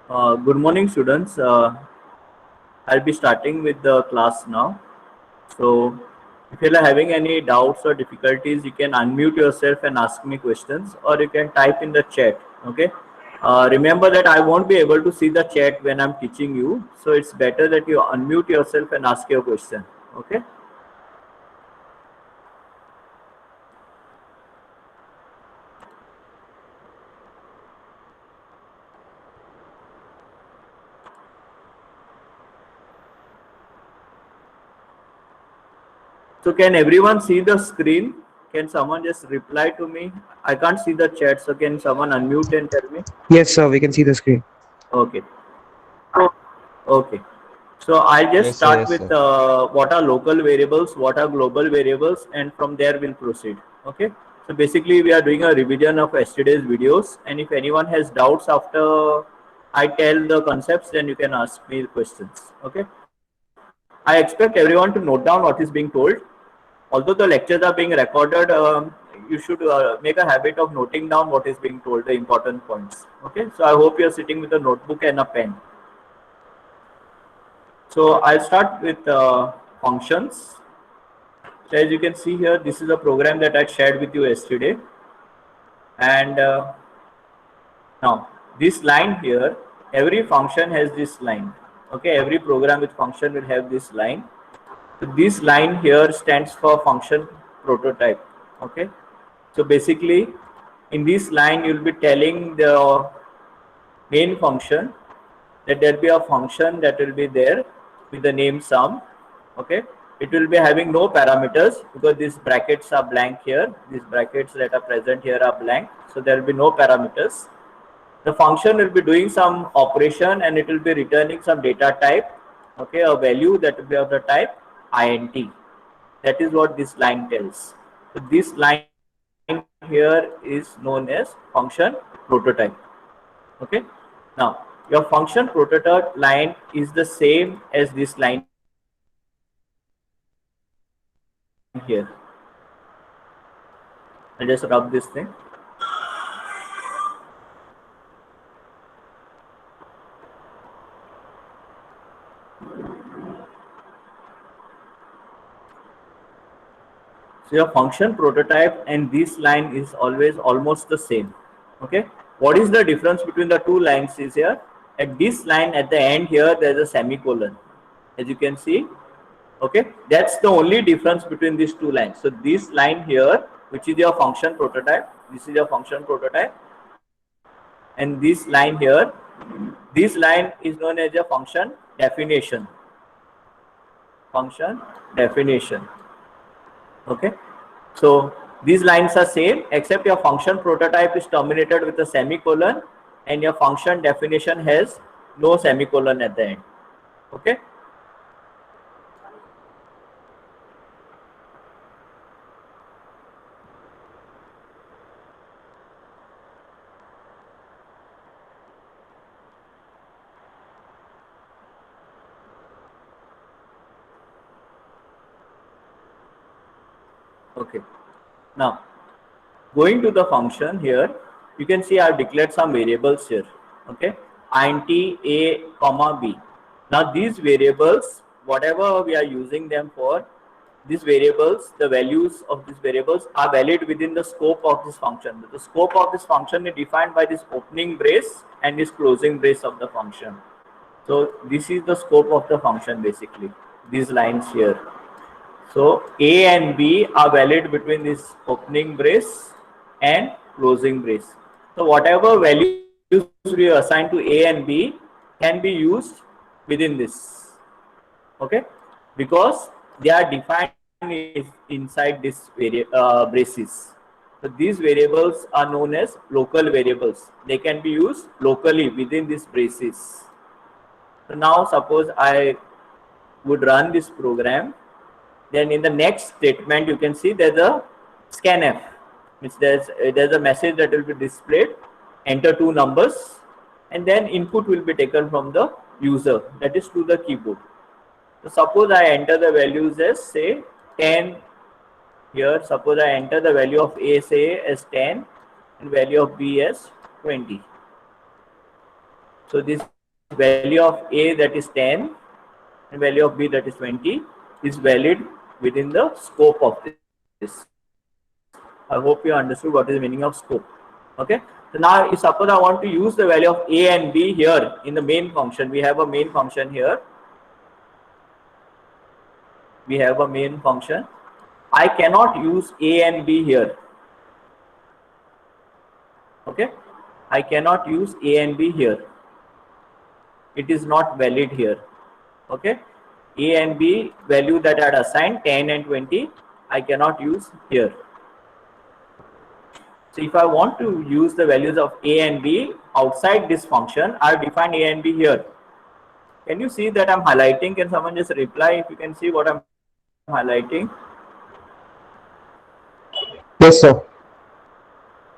Good morning, students. I'll be starting with the class now. So, if you are having any doubts or difficulties, you can unmute yourself and ask me questions, or you can type in the chat. Okay. Remember that I won't be able to see the chat when I'm teaching you, so it's better that you unmute yourself and ask your question. Okay. So, can everyone see the screen? Can someone just reply to me? I can't see the chat, so can someone unmute and tell me? Yes, sir, we can see the screen. Okay. So, okay. So I'll just Yes, sir. start Yes, with sir. what are local variables, what are global variables, and from there we'll proceed. Okay. So basically we are doing a revision of yesterday's videos, and if anyone has doubts after I tell the concepts, then you can ask me questions. Okay. I expect everyone to note down what is being told. Although the lectures are being recorded, you should make a habit of noting down what is being told, the important points. Okay. So I hope you are sitting with a notebook and a pen. So I'll start with functions. So as you can see here, this is a program that I shared with you yesterday. And now this line here, every function has this line. Okay, every program with function will have this line. So this line here stands for function prototype. Okay, so basically in this line you'll be telling the main function that there will be a function that will be there with the name sum. Okay, it will be having no parameters because these brackets are blank here. These brackets that are present here are blank, so there will be no parameters. The function will be doing some operation and it will be returning some data type. Okay, a value that will be of the type int. That is what this line tells. So this line here is known as function prototype. Okay, now your function prototype line is the same as this line here. I'll just rub this thing. So your function prototype and this line is always almost the same. Okay, what is the difference between the two lines is here? At this line at the end here there is a semicolon, as you can see. Okay, that's the only difference between these two lines. So this line here, which is your function prototype, this is your function prototype, and this line here, this line is known as a function definition. Function definition. Okay, so these lines are same except your function prototype is terminated with a semicolon and your function definition has no semicolon at the end. Okay. Okay. Now, going to the function here, you can see I've declared some variables here. Okay, int a comma b. Now these variables, whatever we are using them for, these variables, the values of these variables are valid within the scope of this function. The scope of this function is defined by this opening brace and this closing brace of the function. So this is the scope of the function basically, these lines here. So A and B are valid between this opening brace and closing brace. So whatever values we assign to A and B can be used within this. Okay, because they are defined inside this braces. So these variables are known as local variables. They can be used locally within these braces. So now suppose I would run this program, then in the next statement you can see there's a scanf, which there's a message that will be displayed, enter two numbers, and then input will be taken from the user, that is to the keyboard. So suppose I enter the values as say 10 here. Suppose I enter the value of A say as 10 and value of B as 20. So this value of A, that is 10, and value of B, that is 20, is valid within the scope of this. I hope you understood what is the meaning of scope. Okay. So now, if suppose I want to use the value of A and B here in the main function, we have a main function here. We have a main function. I cannot use A and B here. Okay. I cannot use A and B here. It is not valid here. Okay. A and B value that I had assigned 10 and 20, I cannot use here. So if I want to use the values of A and B outside this function, I have defined A and B here. Can you see that I'm highlighting? Can someone just reply if you can see what I'm highlighting? Yes, sir.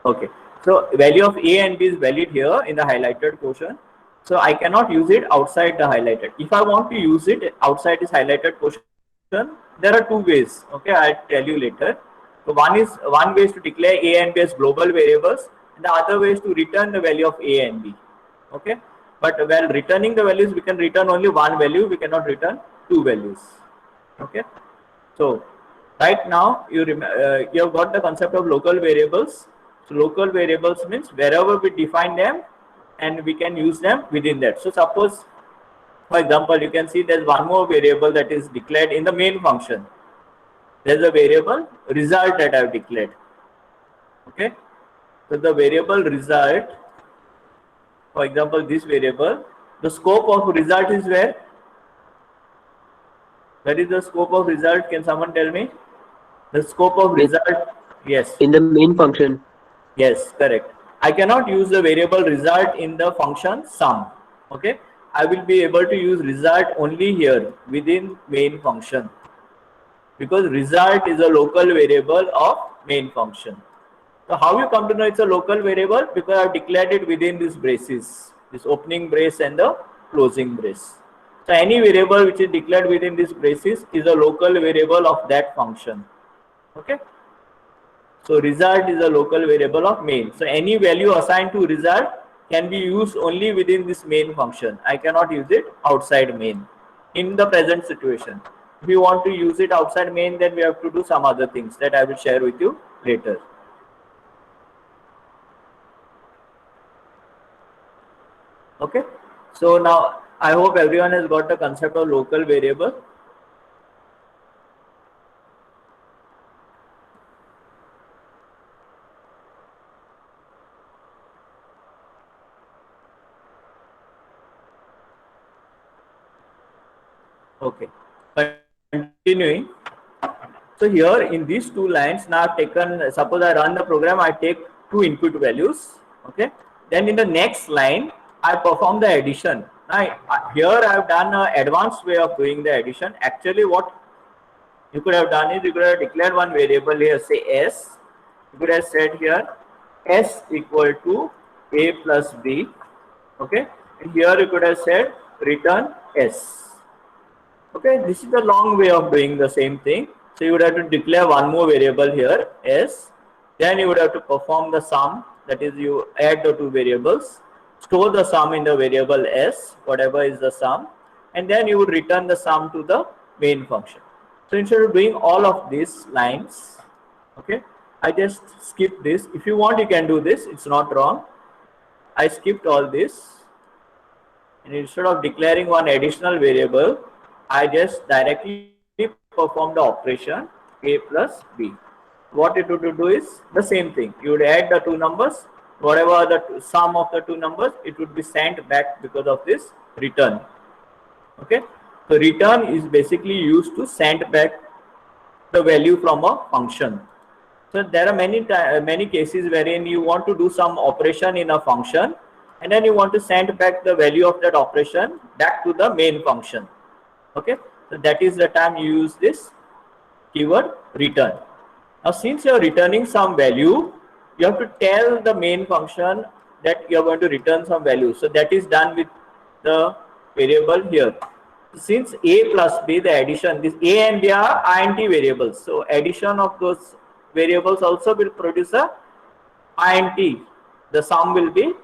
Okay. So value of A and B is valid here in the highlighted portion. So I cannot use it outside the highlighted. If I want to use it outside this highlighted portion, there are two ways. Okay, I'll tell you later. So one way is to declare A and B as global variables, and the other way is to return the value of A and B. Okay, but while returning the values, we can return only one value. We cannot return two values. Okay, so right now you have got the concept of local variables. So local variables means wherever we define them, and we can use them within that. So suppose, for example, you can see there's one more variable that is declared in the main function. There's a variable result that I've declared. Okay. So the variable result, for example, this variable, the scope of result is where? That is the scope of result. Can someone tell me? The scope of result, yes. In the main function. Yes, correct. I cannot use the variable result in the function sum. Okay. I will be able to use result only here within main function, because result is a local variable of main function. So how you come to know it's a local variable? Because I have declared it within these braces, this opening brace and the closing brace. So any variable which is declared within these braces is a local variable of that function. Okay. So result is a local variable of main. So any value assigned to result can be used only within this main function. I cannot use it outside main in the present situation. If you want to use it outside main, then we have to do some other things that I will share with you later. Okay. So now I hope everyone has got the concept of local variable. Okay. Continuing. So here in these two lines, now I've taken, suppose I run the program, I take two input values. Okay. Then in the next line, I perform the addition. Now here I have done an advanced way of doing the addition. Actually, what you could have done is you could have declared one variable here, say S. You could have said here S equal to A plus B. Okay. And here you could have said return S. Okay, this is the long way of doing the same thing. So you would have to declare one more variable here, S. Then you would have to perform the sum, that is you add the two variables, store the sum in the variable S, whatever is the sum, and then you would return the sum to the main function. So instead of doing all of these lines, okay, I just skip this. If you want, you can do this, it's not wrong. I skipped all this, and instead of declaring one additional variable, I just directly perform the operation A plus B. What it would do is the same thing. You would add the two numbers, whatever the sum of the two numbers, it would be sent back because of this return. Okay. So return is basically used to send back the value from a function. So there are many cases wherein you want to do some operation in a function, and then you want to send back the value of that operation back to the main function. Okay, so that is the time you use this keyword return. Now since you are returning some value, you have to tell the main function that you are going to return some value. So that is done with the variable here. Since A plus B, the addition, this A and B are int variables. So addition of those variables also will produce a int. The sum will be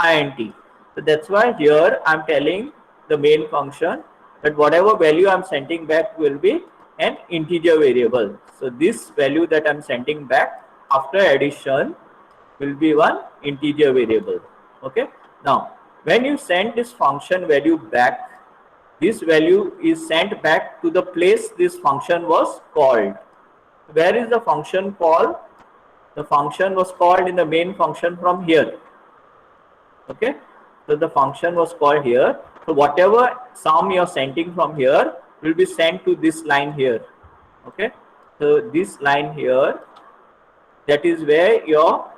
int. So that's why here I'm telling the main function that whatever value I'm sending back will be an integer variable. So this value that I'm sending back after addition will be one integer variable. Okay. Now, when you send this function value back, this value is sent back to the place this function was called. Where is the function called? The function was called in the main function from here. Okay. So the function was called here. So whatever sum you are sending from here will be sent to this line here. Okay. So this line here, that is where your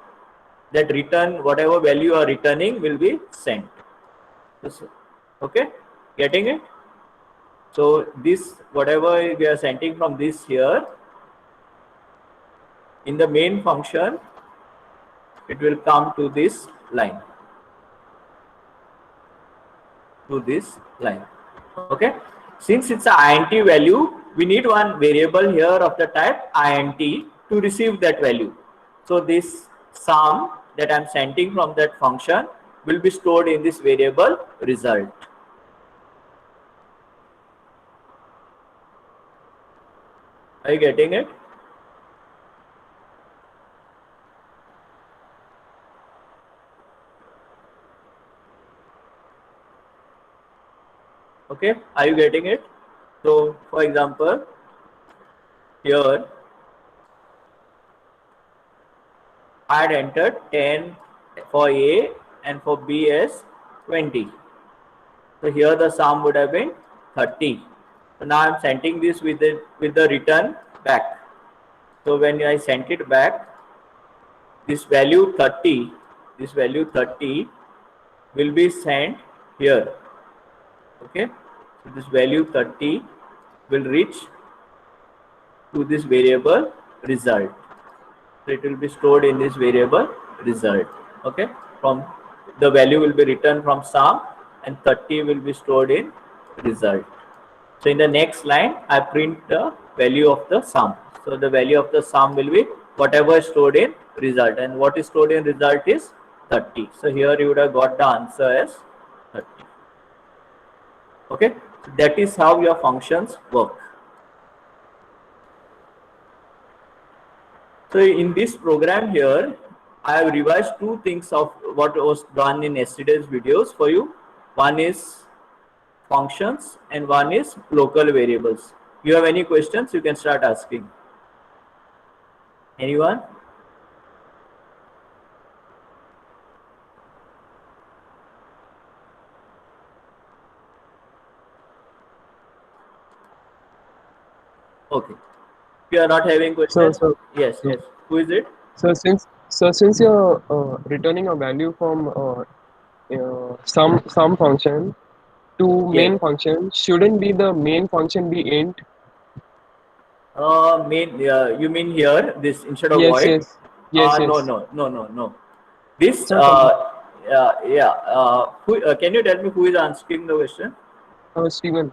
that return whatever value you are returning will be sent. Okay, getting it? So this whatever we are sending from this here in the main function, it will come to this line. Okay, since it's a int value, we need one variable here of the type int to receive that value. So this sum that I'm sending from that function will be stored in this variable result. Are you getting it? Okay, are you getting it? So for example, here I had entered 10 for A and for B as 20. So here the sum would have been 30. So now I'm sending this with the return back. So when I sent it back, this value 30 will be sent here. Okay, so this value 30 will reach to this variable result. So it will be stored in this variable result. Okay, from the value will be returned from sum and 30 will be stored in result. So in the next line, I print the value of the sum. So the value of the sum will be whatever is stored in result, and what is stored in result is 30. So here you would have got the answer as 30. Okay, so that is how your functions work. So in this program here, I have revised two things of what was done in yesterday's videos for you. One is functions and one is local variables. You have any questions, you can start asking. Anyone? Okay. If you are not having questions, yes. Who is it? So since you're returning a value from some function to main function, shouldn't be the main function be int? You mean here this instead of Yes, void? yes. No. This can you tell me who is asking the question? Steven.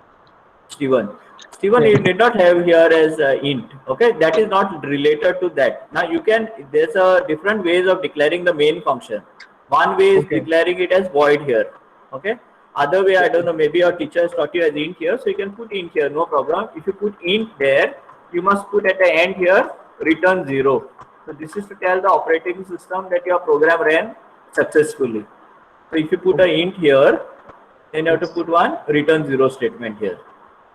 Steven, you did not have here as int. Okay, that is not related to that. Now you can. There's a different ways of declaring the main function. One way is declaring it as void here. Okay. Other way, I don't know. Maybe your teacher has taught you as int here, so you can put int here. No problem. If you put int there, you must put at the end here return 0. So this is to tell the operating system that your program ran successfully. So if you put a int here, then you have to put one return 0 statement here.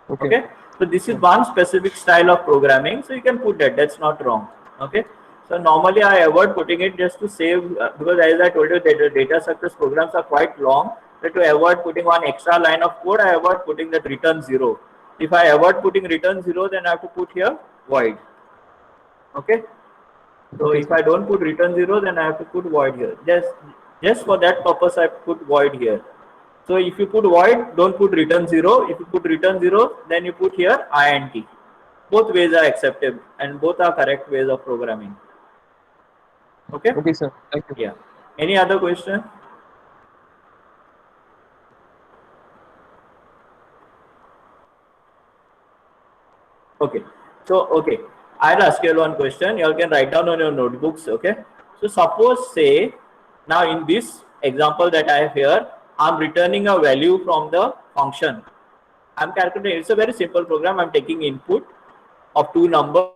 Okay. So this is one specific style of programming. So you can put that. That's not wrong. Okay. So normally I avoid putting it just to save because as I told you that the data success programs are quite long. So to avoid putting one extra line of code, I avoid putting that return 0. If I avoid putting return 0, then I have to put here void. Okay. So if I don't put return 0, then I have to put void here. Just for that purpose, I put void here. So if you put void, don't put return 0. If you put return 0, then you put here int. Both ways are acceptable and both are correct ways of programming. Okay? Okay, sir. Thank you. Yeah. Any other question? Okay. So, okay. I'll ask you one question. You all can write down on your notebooks. Okay. So suppose say now in this example that I have here, I'm returning a value from the function. I'm calculating. It's a very simple program. I'm taking input of two numbers,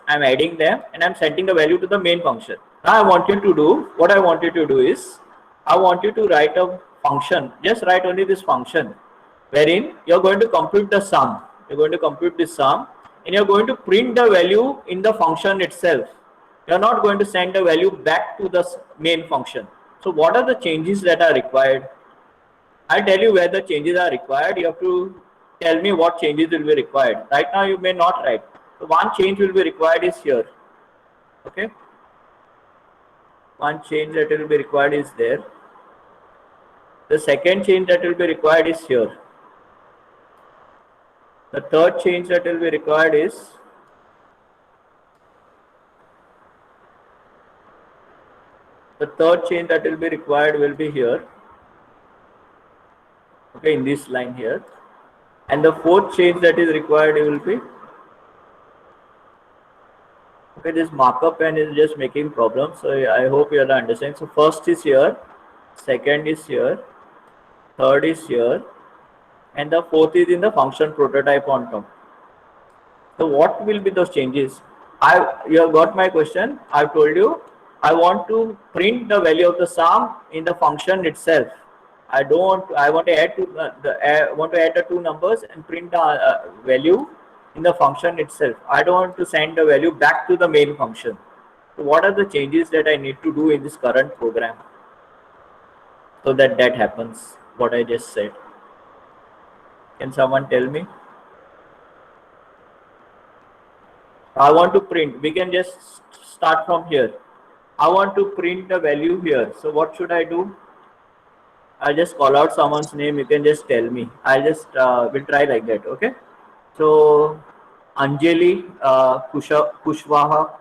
I'm adding them, and I'm sending the value to the main function. Now I want you to do, what I want you to do is, I want you to write a function, just write only this function, wherein you're going to compute the sum. You're going to compute this sum, and you're going to print the value in the function itself. You're not going to send the value back to the main function. So what are the changes that are required? I'll tell you where the changes are required. You have to tell me what changes will be required. Right now you may not write. So one change will be required is here. Okay. One change that will be required is there. The second change that will be required is here. The third change that will be required is will be here. Okay, in this line here. And the fourth change that is required will be, okay, this markup pen is just making problems, so I hope you understand. So first is here, second is here, third is here, and the fourth is in the function prototype on top. So what will be those changes? You have got my question. I've told you I want to print the value of the sum in the function itself. I want to add the two numbers and print the value in the function itself. I don't want to send the value back to the main function. So what are the changes that I need to do in this current program so that happens, what I just said? Can someone tell me? I want to print. We can just start from here. I want to print the value here. So what should I do? I'll just call out someone's name. You can just tell me. I'll just will try like that. Okay. So Anjali Kushwaha.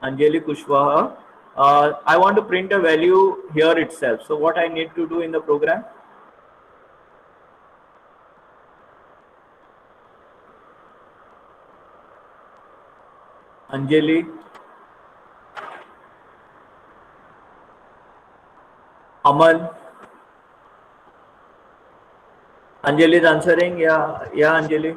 Anjali Kushwaha. I want to print a value here itself. So what I need to do in the program? Anjali. Aman. Anjali is answering. Yeah, Anjali.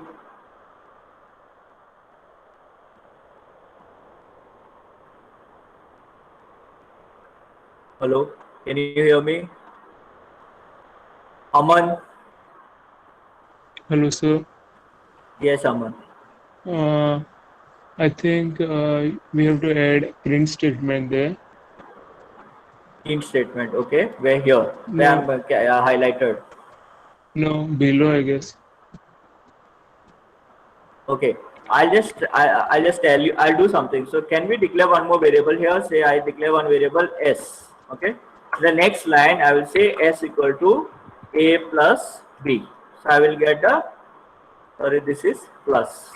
Hello, can you hear me? Aman. Hello, sir. Yes, Aman. I think we have to add print statement there. Print statement, okay. Where here? Where I'm highlighted. No, below, I guess. Okay. I'll just tell you. I'll do something. So can we declare one more variable here? Say I declare one variable s. Okay. The next line I will say s equal to a plus b. So I will get the, sorry, this is plus.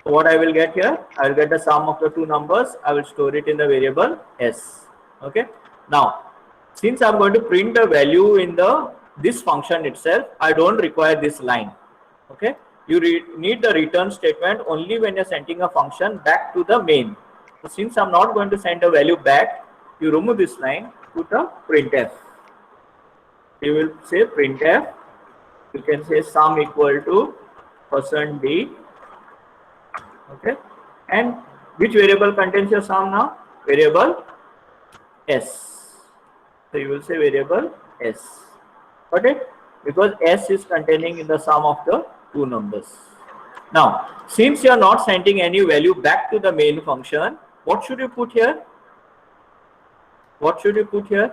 So what I will get here? I will get the sum of the two numbers. I will store it in the variable s. Okay. Now, since I'm going to print the value in this function itself, I don't require this line. Okay. You need the return statement only when you're sending a function back to the main. So since I'm not going to send a value back, you remove this line, put a printf. You will say printf. You can say sum equal to %d. Okay. And which variable contains your sum now? Variable s. So you will say variable s. Got it? Because s is containing in the sum of the two numbers. Now, since you are not sending any value back to the main function, what should you put here? What should you put here?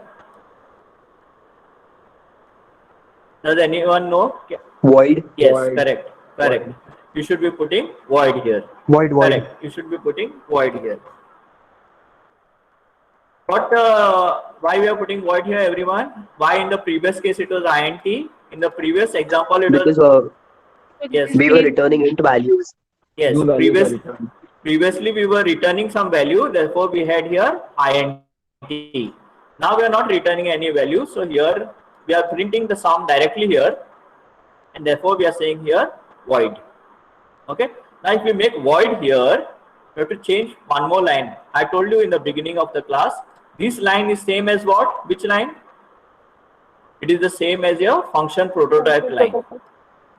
Does anyone know? Void. Yes, Void. correct. Void. You should be putting void here. Void. Correct. You should be putting void here. But why we are putting void here, everyone? Why in the previous case it was int? In the previous example it Because was yes. we were returning into values. Yes. New values are returned. Previously we were returning some value, therefore we had here int. Now we are not returning any value, so here we are printing the sum directly here, and therefore we are saying here void. Okay. Now if we make void here, we have to change one more line. I told you in the beginning of the class, This line is same as what? Which line? It is the same as your function prototype line.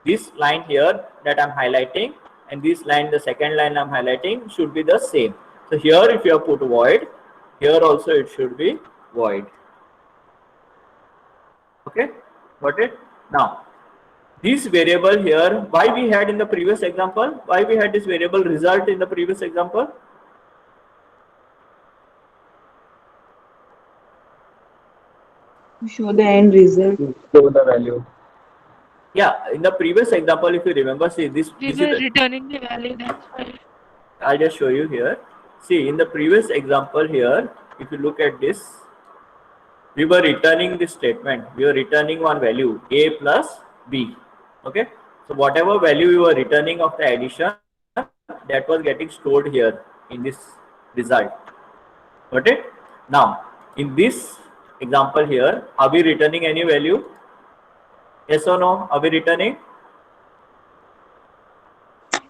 This line here that I'm highlighting and this line, the second line I'm highlighting, should be the same. So here if you have put void, here also it should be void. Okay, got it? Now, this variable here, why we had in the previous example? Why we had this variable result in the previous example? To show the end result. Show the value. Yeah, in the previous example, if you remember, see this We is were the, returning the value, that's why. I'll just show you here. See, in the previous example here, if you look at this, we were returning this statement. We were returning one value, a plus b. Okay. So whatever value we were returning of the addition, that was getting stored here in this result. Got it? Now, in this example here, are we returning any value? Yes or no? Are we returning?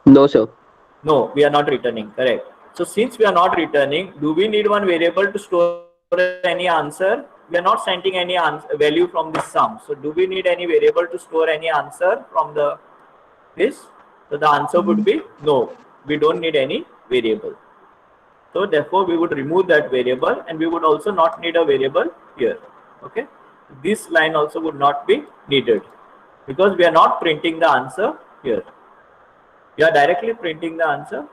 No, sir. No, we are not returning. Correct. So since we are not returning, do we need one variable to store any answer? We are not sending any value from this sum. So do we need any variable to store any answer from this? So the answer would be no. We don't need any variable. So therefore we would remove that variable and we would also not need a variable here. Okay. This line also would not be needed because we are not printing the answer here. You are directly printing the answer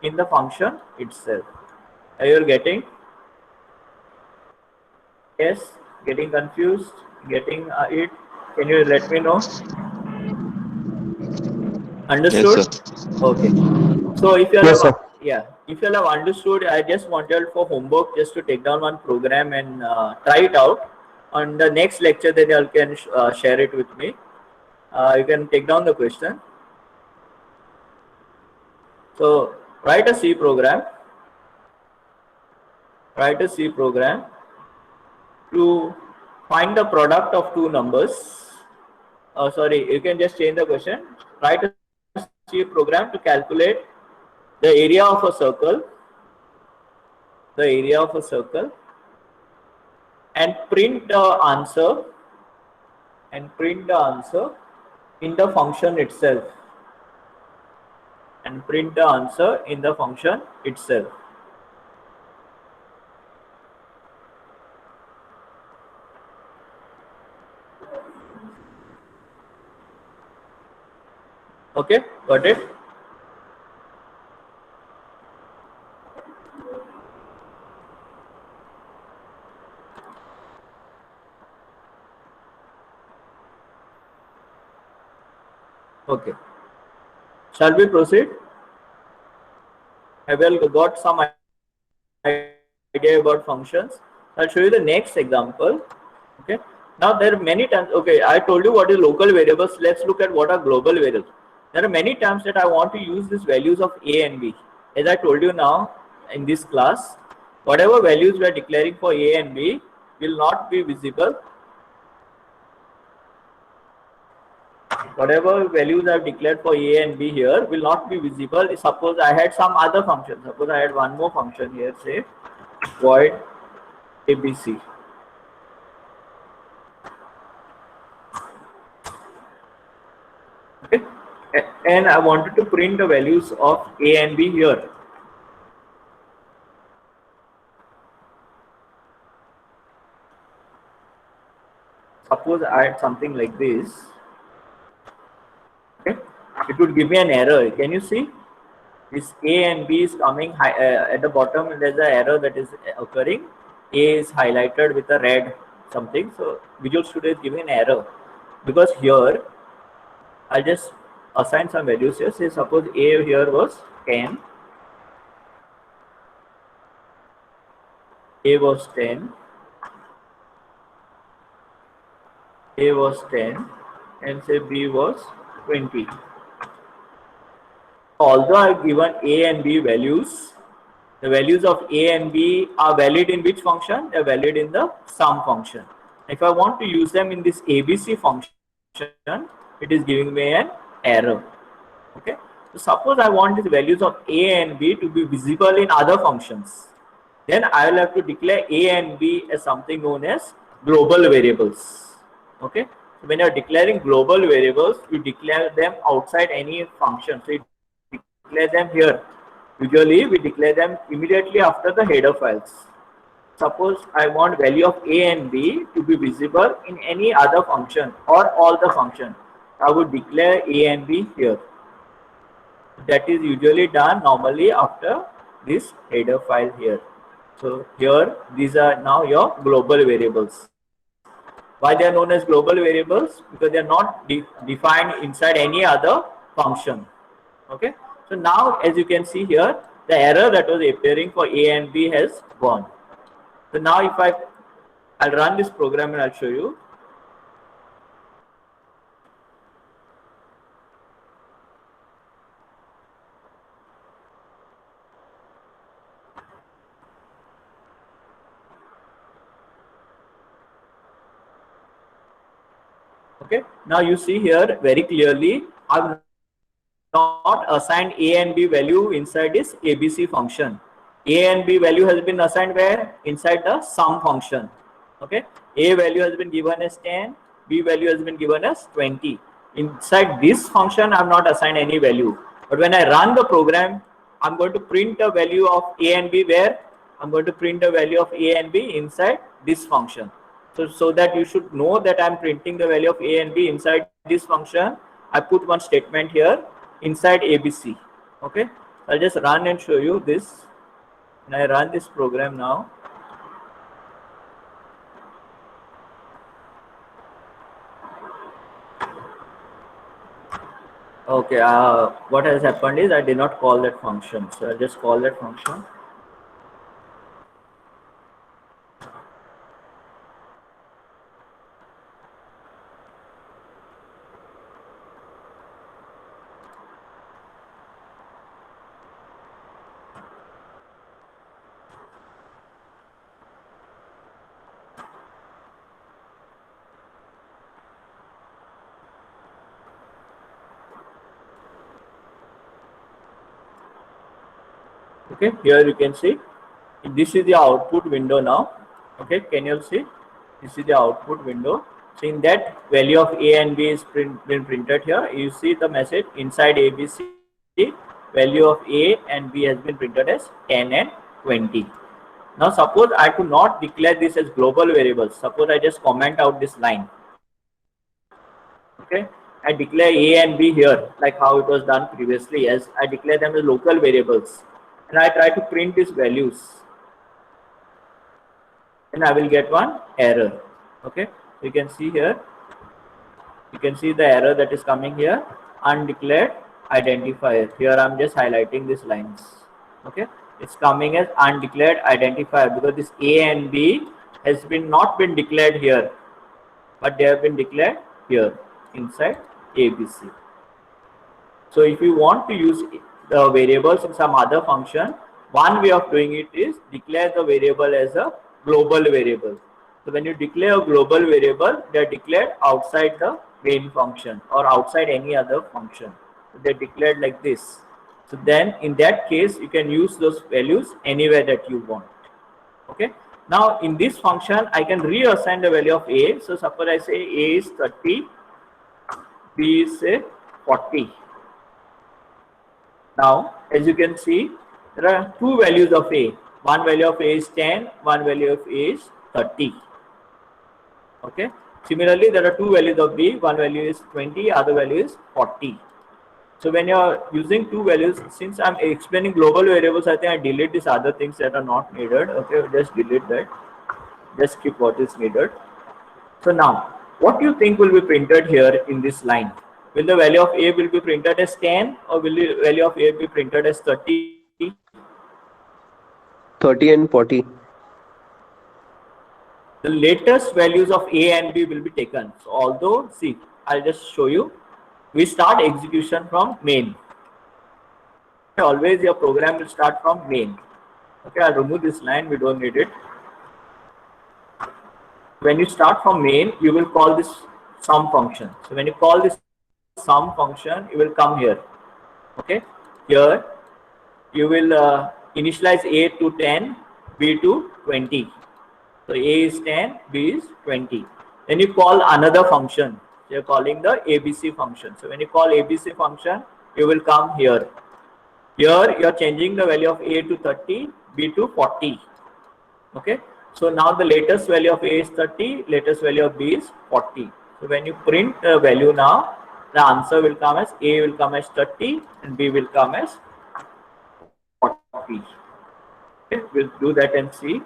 in the function itself. Are you getting? Yes? Getting confused? Getting it? Can you let me know? Understood? Yes, sir. Okay. So if you Yes, have, sir. yeah, if you have understood, I just wanted for homework just to take down one program and try it out. On the next lecture, then you can share it with me. You can take down the question. So write a C program. Write a C program to find the product of two numbers. Sorry, you can just change the question. Write a C program to calculate the area of a circle. The area of a circle. And print the answer. And print the answer in the function itself. And print the answer in the function itself. Okay, got it? Okay. Shall we proceed? Have you all got some idea about functions? I'll show you the next example. Okay. Now there are many times. Okay, I told you what is local variables. Let's look at what are global variables. There are many times that I want to use these values of a and b. As I told you now in this class, whatever values we are declaring for a and b will not be visible. Whatever values I have declared for a and b here will not be visible. Suppose I had some other function. Suppose I had one more function here, say void abc. Okay. And I wanted to print the values of a and b here. Suppose I had something like this. Okay. It would give me an error. Can you see? This a and b is coming high, at the bottom. There's an error that is occurring. A is highlighted with a red something. So Visual Studio is giving an error because here I'll just assign some values here. Say suppose a here was 10. A was 10. A was 10 and say b was 20. Although I have given a and b values, the values of a and b are valid in which function? They are valid in the sum function. If I want to use them in this ABC function, it is giving me an error. Okay. So suppose I want these values of a and b to be visible in other functions. then I will have to declare A and B as something known as global variables. Okay. So when you are declaring global variables, you declare them outside any function. So you declare them here. Usually we declare them immediately after the header files. Suppose I want value of A and B to be visible in any other function or all the function. I would declare A and B here. That is usually done normally after this header file here. So here these are now your global variables. Why they are known as global variables? Because they are not defined inside any other function. Okay. So now as you can see here, the error that was appearing for A and B has gone. So now if I'll run this program and I'll show you. Okay, now you see here very clearly, I've not assigned A and B value inside this ABC function. A and B value has been assigned where? Inside the sum function. Okay, A value has been given as 10, B value has been given as 20. Inside this function, I'm not assigned any value. But when I run the program, I'm going to print a value of A and B where? I'm going to print a value of A and B inside this function. So that you should know that I'm printing the value of A and B inside this function, I put one statement here inside ABC. Okay, I'll just run and show you this. And I run this program now. Okay, what has happened is I did not call that function. So I'll just call that function. Okay, here you can see this is the output window now. Okay, can you see? This is the output window. So in that, value of A and B is been printed here. You see the message inside ABC, value of A and B has been printed as 10 and 20. Now suppose I could not declare this as global variables. Suppose I just comment out this line. Okay, I declare A and B here like how it was done previously, as I declare them as local variables. And I try to print these values, and I will get one error. Okay, you can see here, you can see the error that is coming here, undeclared identifier. Here I'm just highlighting these lines. Okay, it's coming as undeclared identifier because this A and B has not been declared here, but they have been declared here inside ABC. So if you want to use the variables in some other function, one way of doing it is declare the variable as a global variable. So when you declare a global variable, they are declared outside the main function or outside any other function. So they are declared like this. So then in that case, you can use those values anywhere that you want. Okay. Now in this function, I can reassign the value of A. So suppose I say A is 30, B is say 40. Now, as you can see, there are two values of A. One value of A is 10, one value of A is 30. Okay. Similarly, there are two values of B. One value is 20, other value is 40. So when you are using two values, since I'm explaining global variables, I think I delete these other things that are not needed. Okay, just delete that. Just keep what is needed. So now, what do you think will be printed here in this line? Will the value of A will be printed as 10 or will the value of A be printed as 30? 30 and 40. The latest values of A and B will be taken. So although, see, I'll just show you. We start execution from main. Always your program will start from main. Okay, I'll remove this line. We don't need it. When you start from main, you will call this sum function. So when you call this sum function, you will come here. Okay, here you will initialize A to 10, B to 20. So A is 10, B is 20. Then you call another function. So you're calling the ABC function. So when you call ABC function, you will come here. Here you are changing the value of A to 30, B to 40. Okay. So now the latest value of A is 30, latest value of B is 40. So when you print the value now, the answer will come as A will come as 30 and B will come as 40. Okay. We'll do that and see.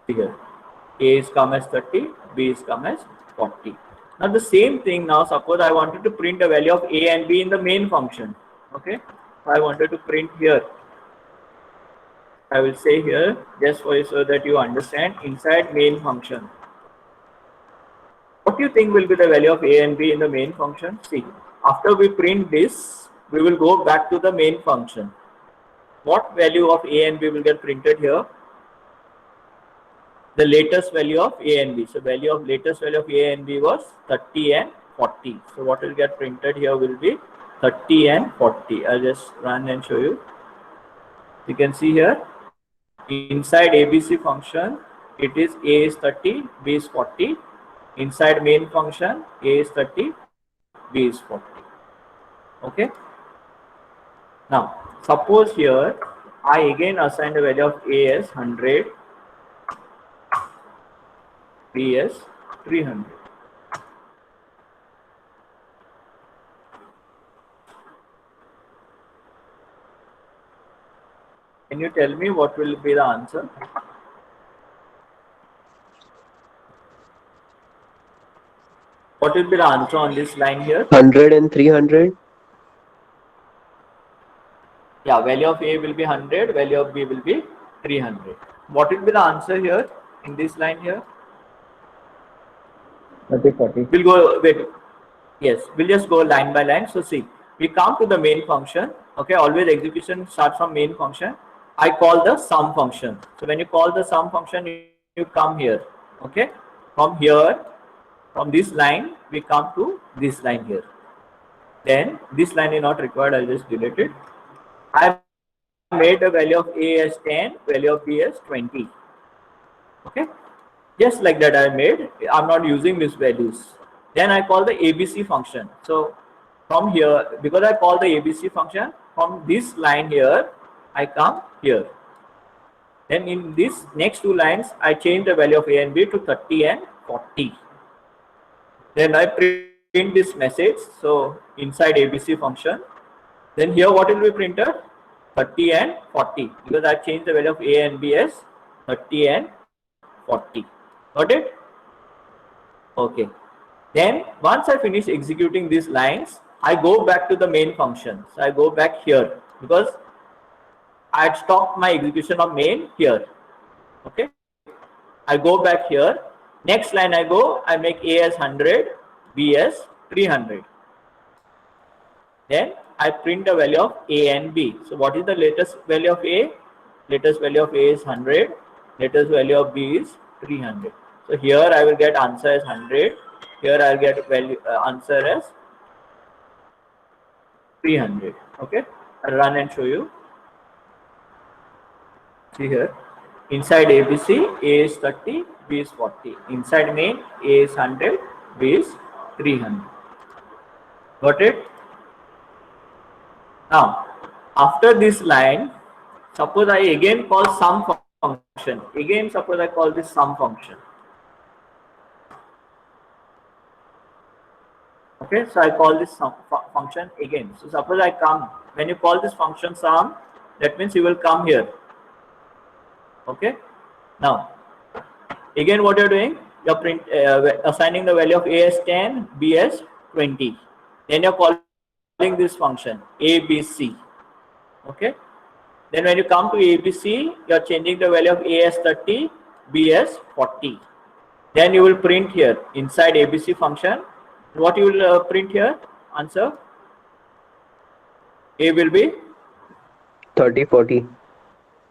Here A is come as 30, B is come as 40. Now the same thing, now suppose I wanted to print a value of A and B in the main function. Okay, so I wanted to print here. I will say here just for you so that you understand, inside main function. What do you think will be the value of A and B in the main function? See, after we print this, we will go back to the main function. What value of A and B will get printed here? The latest value of A and B. So latest value of A and B was 30 and 40. So what will get printed here will be 30 and 40. I'll just run and show you. You can see here inside ABC function, it is A is 30, B is 40. Inside main function, A is 30, B is 40. Okay. Now suppose here I again assign the value of A as 100, B as 300. Can you tell me what will be the answer? What will be the answer on this line here? 100 and 300. Yeah, value of A will be 100, value of B will be 300. What will be the answer here in this line here? 30, 40. We'll go, wait, yes, we'll just go line by line. So see, we come to the main function. Okay, always execution starts from main function. I call the sum function. So when you call the sum function, you come here. Okay, from here, from this line, we come to this line here. Then this line is not required. I'll just delete it. I made the value of A as 10, value of B as 20. Okay, just like that I made. I'm not using these values. Then I call the ABC function. So from here, because I call the ABC function, from this line here, I come here. Then in this next two lines, I change the value of A and B to 30 and 40. Then I print this message. So inside ABC function, then here what will be printed? 30 and 40, because I changed the value of A and B as 30 and 40. Got it? Okay. Then once I finish executing these lines, I go back to the main function. So I go back here because I had stopped my execution of main here. Okay. I go back here. Next line I go, I make A as 100, B as 300. Then I print the value of A and B. So what is the latest value of A? Latest value of A is 100. Latest value of B is 300. So here I will get answer as 100. Here I will get value answer as 300. Okay. I'll run and show you. See here. Inside ABC, A is 30, B is 40. Inside main, A is 100, B is 300. Got it? Now, after this line, suppose I again call sum function. Again, suppose I call this sum function. Okay, so I call this sum function again. So suppose I come, when you call this function sum, that means you will come here. Okay. Now, again, what you're doing? You're assigning the value of A as 10, B as 20. Then you're calling this function ABC. Okay. Then when you come to ABC, you're changing the value of A as 30, B as 40. Then you will print here inside ABC function. What you will print here? Answer. A will be 30, 40.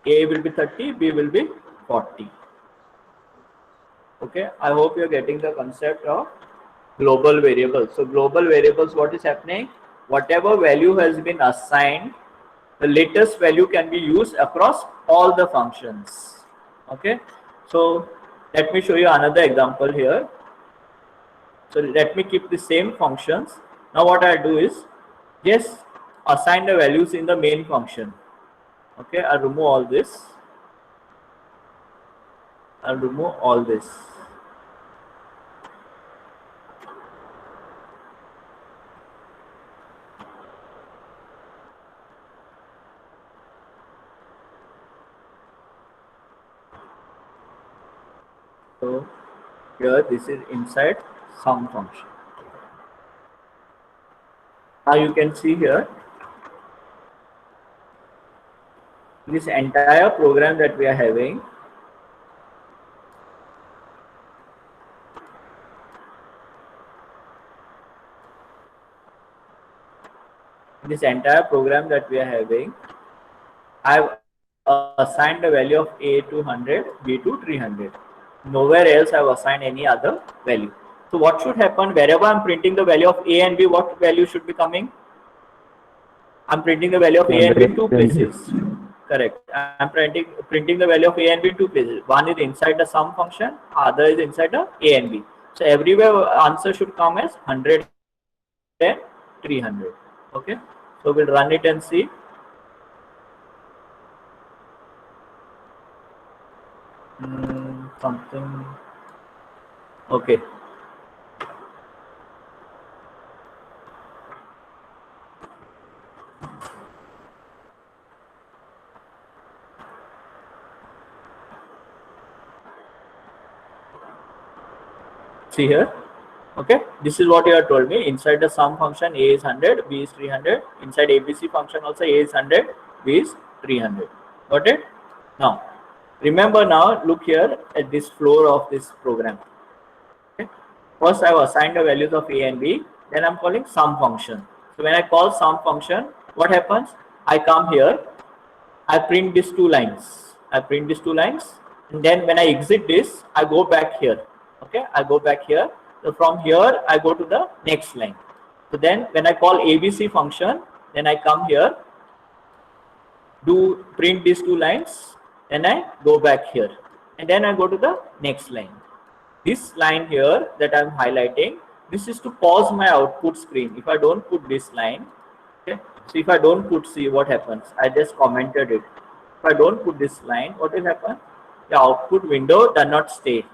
A will be 30, B will be 40. Okay, I hope you're getting the concept of global variables. So global variables, what is happening? Whatever value has been assigned, the latest value can be used across all the functions. Okay. So let me show you another example here. So let me keep the same functions. Now what I do is just assign the values in the main function. Okay, I'll remove all this. I'll remove all this. So here this is inside sum function. Now you can see here this entire program that we are having. This entire program that we are having, I've assigned the value of A to 100, B to 300. Nowhere else I've assigned any other value. So what should happen wherever I'm printing the value of A and B, what value should be coming? I'm printing the value of A and B in two places. Correct. I'm printing the value of A and B in two places. One is inside the sum function, other is inside the A and B. So everywhere answer should come as 100 and 300. Okay. So we'll run it and see. Something. Okay. See here. Okay, this is what you have told me. Inside the sum function, A is 100, B is 300. Inside ABC function also, A is 100, B is 300. Got it? Now, remember now, look here at this floor of this program. Okay. First, I have assigned the values of A and B. Then I'm calling sum function. So when I call sum function, what happens? I come here. I print these two lines. And then when I exit this, I go back here. Okay, I go back here. So from here, I go to the next line. So then when I call ABC function, then I come here, do print these two lines, then I go back here. And then I go to the next line. This line here that I'm highlighting, this is to pause my output screen. If I don't put this line, okay, so if I don't put, see what happens. I just commented it. If I don't put this line, what will happen? The output window does not stay.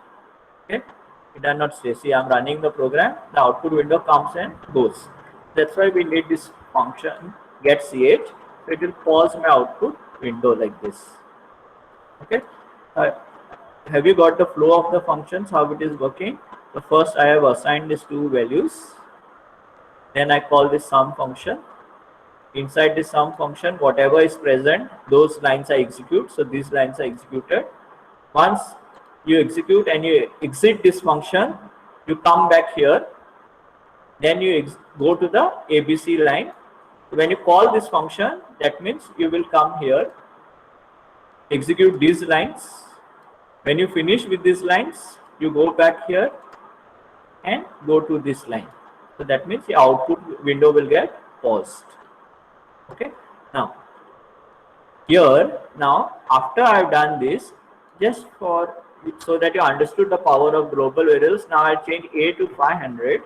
Okay. It does not stay. See, I'm running the program. The output window comes and goes. That's why we need this function get ch. So it will pause my output window like this. Okay. Have you got the flow of the functions? How it is working? So first, I have assigned these two values. Then I call this sum function. Inside this sum function, whatever is present, those lines I execute. So these lines are executed. Once you execute and you exit this function, you come back here, then you go to the ABC line. When you call this function, that means you will come here, execute these lines. When you finish with these lines, you go back here and go to this line. So that means the output window will get paused. Okay. Now here, now after I've done this, just so that you understood the power of global variables, now I'll change A to 500,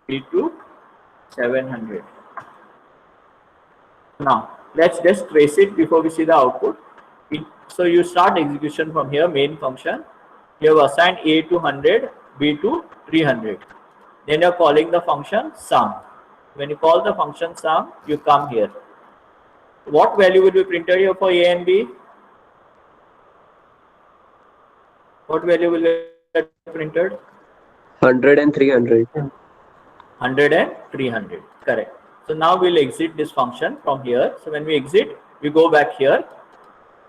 B to 700. Now let's just trace it before we see the output. So you start execution from here, main function. You have assigned A to 100, B to 300. Then you're calling the function sum. When you call the function sum, you come here. What value will be printed here for A and B? What value will get printed? 100 and 300. 100 and 300. Correct. So now we'll exit this function from here. So when we exit, we go back here.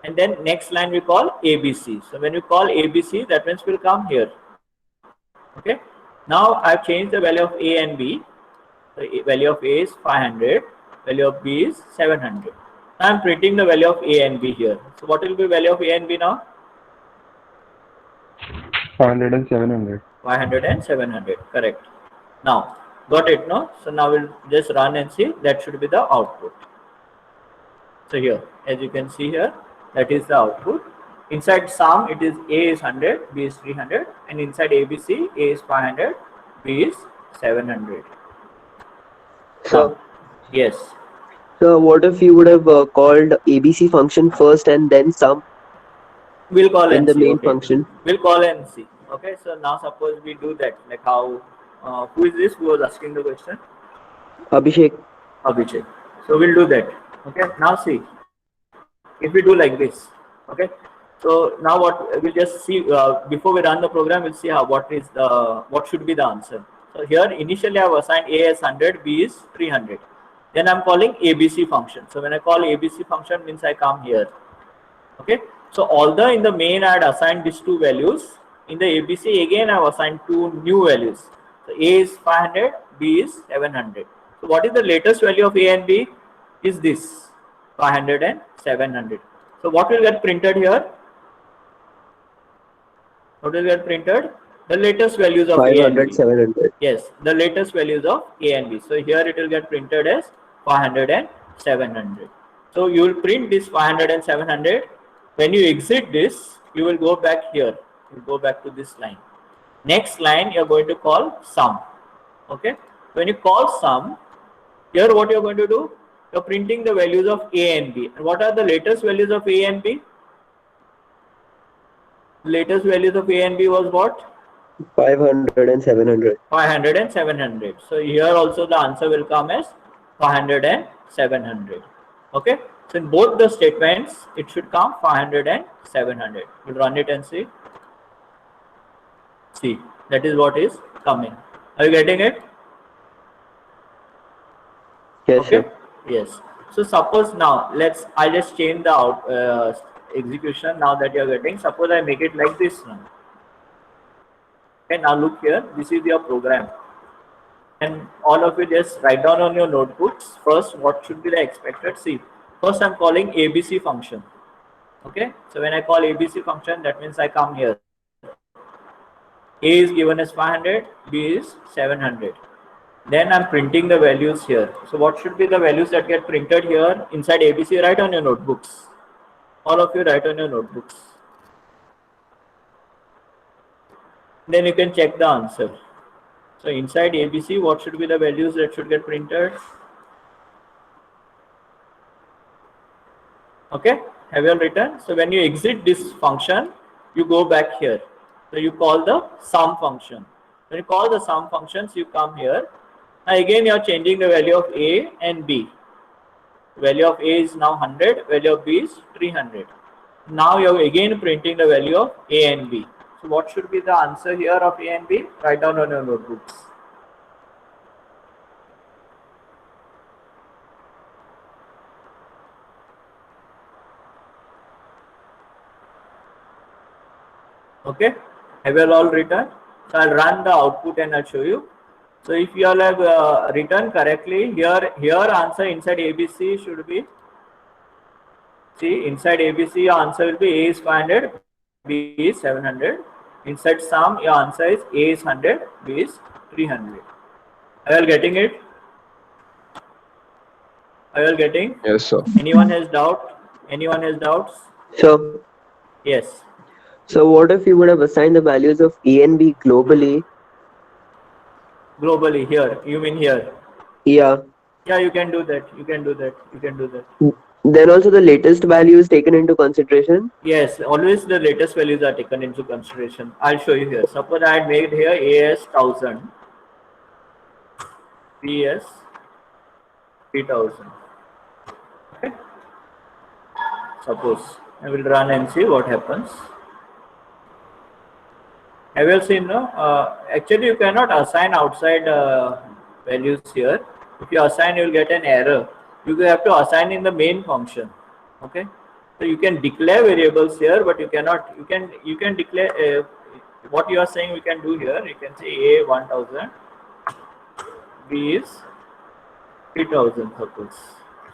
And then next line we call ABC. So when you call ABC, that means we'll come here. Okay. Now I've changed the value of A and B. The value of A is 500. Value of B is 700. Now I'm printing the value of A and B here. So what will be value of A and B now? 500 and 700. 500 and 700. Correct. Now, got it, no? So now we'll just run and see. That should be the output. So here, as you can see here, that is the output. Inside sum, it is A is 100, B is 300, and inside ABC, A is 500, B is 700. So, Yes. so what if you would have called ABC function first and then sum We'll call in and the see. main Okay. function? We'll call and see. Okay. So now suppose we do that. Like how? Who is this? Who was asking the question? Abhishek. Abhishek. So we'll do that. Okay. Now see, if we do like this. Okay. So now what we'll just see before we run the program, we'll see how what should be the answer. So here initially I have assigned A as 100, B is 300. Then I'm calling ABC function. So when I call ABC function means I come here. Okay. So although in the main I had assigned these two values, in the ABC again I have assigned two new values. So A is 500, B is 700. So what is the latest value of A and B? Is this 500 and 700. So what will get printed here? What will get printed? The latest values of A and 500, B. 700. Yes, the latest values of A and B. So here it will get printed as 500 and 700. So you will print this 500 and 700. When you exit this, you will go back here. You go back to this line. Next line you are going to call sum. Okay. When you call sum, here what you are going to do? You are printing the values of A and B. And what are the latest values of A and B? Latest values of A and B was what? 500 and 700. 500 and 700. So here also the answer will come as 500 and 700. Okay. So in both the statements, it should come 500 and 700. We'll run it and see. See, that is what is coming. Are you getting it? Yes, Okay. sir. Yes. So suppose now I'll just change the execution now that you're getting. Suppose I make it like this now. Okay, now look here. This is your program. And all of you just write down on your notebooks. First, what should be the expected? See, first I'm calling ABC function. Okay. So when I call ABC function, that means I come here. A is given as 500, B is 700. Then I'm printing the values here. So what should be the values that get printed here inside ABC? Write on your notebooks. All of you write on your notebooks. Then you can check the answer. So inside ABC, what should be the values that should get printed? Okay, have you all written? So when you exit this function, you go back here. So you call the sum function. When you call the sum functions, you come here. Now again, you are changing the value of A and B. Value of A is now 100, value of B is 300. Now you are again printing the value of A and B. So what should be the answer here of A and B? Write down on your notebooks. Okay, have you all written? So I'll run the output and I'll show you. So if you all have written correctly, here answer inside ABC should be, see inside ABC your answer will be A is 500, B is 700. Inside sum your answer is A is 100, B is 300. Are you all getting it? Are you all getting? Yes, sir. Anyone has doubt? Anyone has doubts? So, Yes. so what if you would have assigned the values of A and B globally? Globally here, you mean here? Yeah. Yeah, you can do that. You can do that. You can do that. Then also the latest values taken into consideration. Yes, always the latest values are taken into consideration. I'll show you here. Suppose I had made here A as 1000, B as 3000. Okay. Suppose I will run and see what happens. Have you seen? No, actually you cannot assign outside values here. If you assign, you will get an error. You have to assign in the main function. Okay. So you can declare variables here, but you cannot. You can declare what you are saying. We can do here. You can say A 1000, B is 3000. Suppose.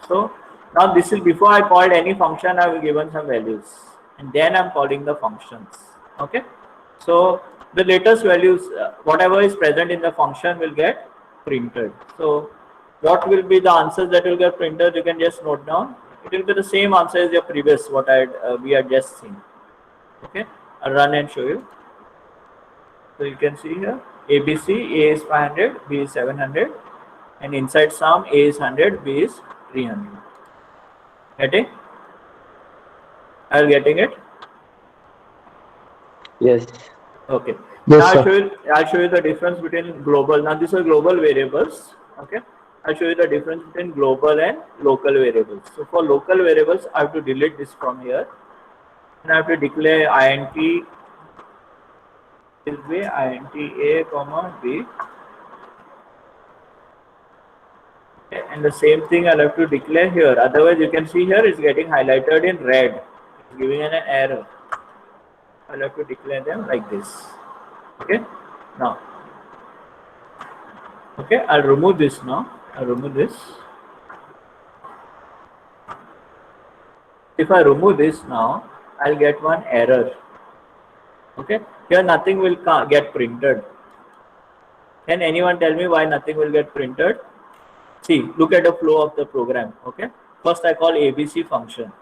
So now this is before I called any function. I have given some values, and then I'm calling the functions. Okay. So the latest values, whatever is present in the function will get printed. So what will be the answers that will get printed? You can just note down. It will be the same answer as your previous what we had just seen. Okay, I'll run and show you. So you can see here ABC, A is 500, B is 700, and inside sum A is 100, B is 300. Getting? Are you getting it? Yes. Okay. Yes, Now sir. I'll show you the difference between global. Now these are global variables. Okay. I'll show you the difference between global and local variables. So for local variables, I have to delete this from here, and I have to declare int is b int a comma b. Okay. And the same thing I'll have to declare here. Otherwise, you can see here it's getting highlighted in red, it's giving an error. I'll have to declare them like this. Okay. Now, okay, I'll remove this now. I'll remove this. If I remove this now, I'll get one error. Okay, here nothing will get printed. Can anyone tell me why nothing will get printed? See, look at the flow of the program. Okay, first I call ABC function.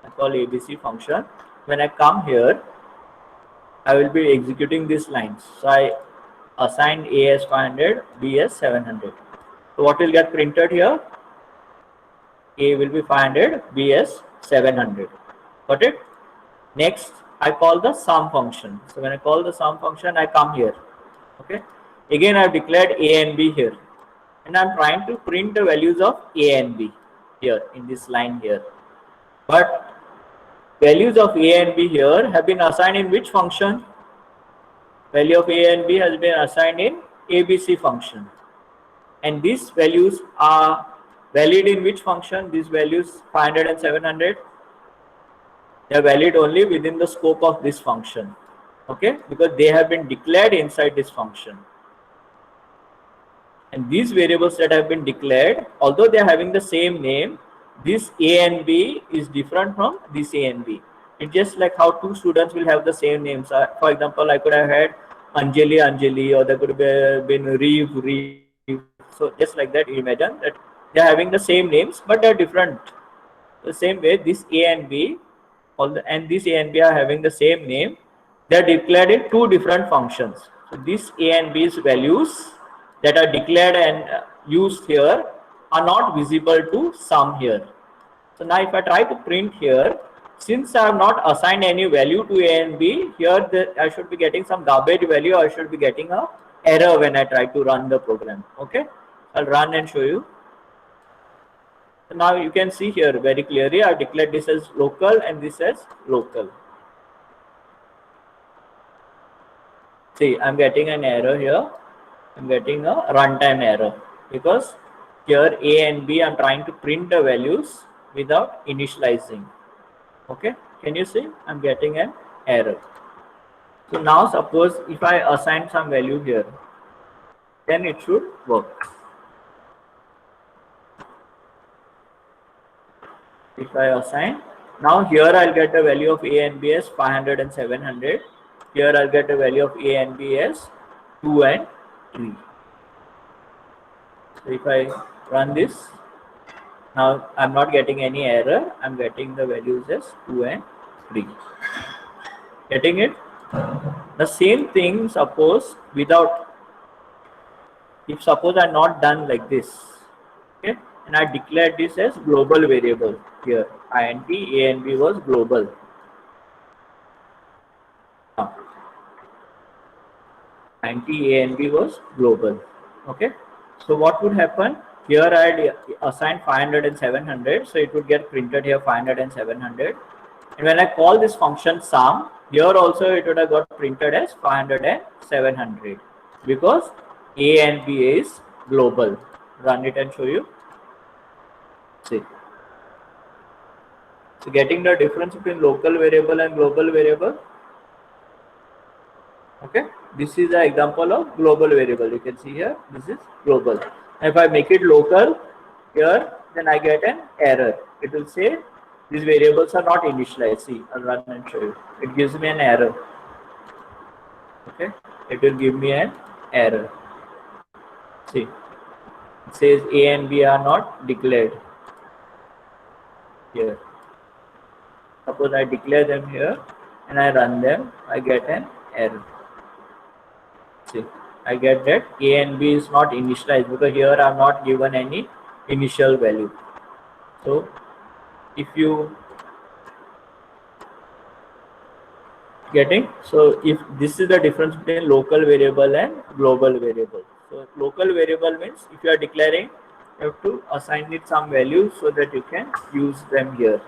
I call ABC function. When I come here, I will be executing these lines. So I assign A as 500, B as 700. So what will get printed here? A will be 500, B as 700. Got it? Next, I call the sum function. So when I call the sum function, I come here. Okay. Again, I have declared A and B here, and I'm trying to print the values of A and B here in this line here. But values of A and B here have been assigned in which function? Value of A and B has been assigned in ABC function. And these values are valid in which function? These values 500 and 700. They are valid only within the scope of this function. Okay, because they have been declared inside this function. And these variables that have been declared, although they are having the same name, this A and B is different from this A and B. It's just like how two students will have the same names. For example, I could have had Anjali, or there could have been Reeve. So just like that, you imagine that they are having the same names, but they are different. The same way, this A and B, and this A and B are having the same name. They are declared in two different functions. So this A and B's values that are declared and used here are not visible to sum here. So now if I try to print here, since I have not assigned any value to A and B, here I should be getting some garbage value, or I should be getting a error when I try to run the program. Okay, I'll run and show you. So now you can see here very clearly, I declared this as local and this as local. See, I'm getting an error here. I'm getting a runtime error because here A and B, I'm trying to print the values without initializing. Okay, can you see? I'm getting an error. So now suppose if I assign some value here, then it should work. If I assign, now here I'll get the value of A and B as 500 and 700. Here I'll get the value of A and B as 2 and 3. So if I run this, now I'm not getting any error. I'm getting the values as 2 and 3. Getting it? The same thing, suppose without, if suppose I'm not done like this, okay, and I declared this as global variable here, int A and B was global. Int A and B was global. Okay, so what would happen? Here I assigned 500 and 700, so it would get printed here 500 and 700. And when I call this function sum, here also it would have got printed as 500 and 700 because A and B is global. Run it and show you. See. So getting the difference between local variable and global variable. Okay, this is an example of global variable. You can see here, this is global. If I make it local here, then I get an error. It will say these variables are not initialized. See, I'll run and show you. It gives me an error. Okay. it will give me an error. See, it says A and B are not declared here. Suppose I declare them here and I run them, I get an error. See, I get that A and B is not initialized because here I have not given any initial value. So if you getting, so if this is the difference between local variable and global variable. So local variable means if you are declaring, you have to assign it some value so that you can use them here.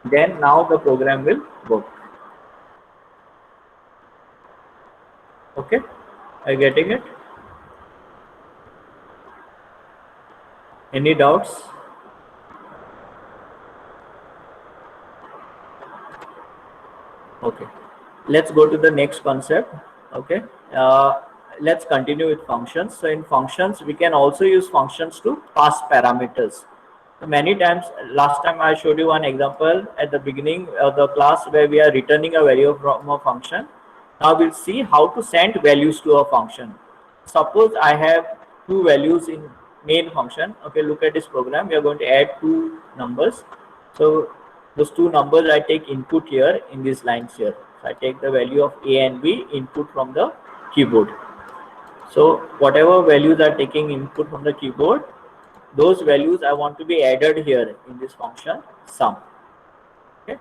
Then now the program will work. Okay, are you getting it? Any doubts? Okay, let's go to the next concept. Okay, let's continue with functions. So in functions, we can also use functions to pass parameters. So many times, last time I showed you one example at the beginning of the class where we are returning a value from a function. Now we'll see how to send values to a function. Suppose I have two values in main function. Okay, look at this program. We are going to add two numbers. So those two numbers I take input here in these lines here. So I take the value of A and B input from the keyboard. So whatever values are taking input from the keyboard, those values I want to be added here in this function sum. Okay.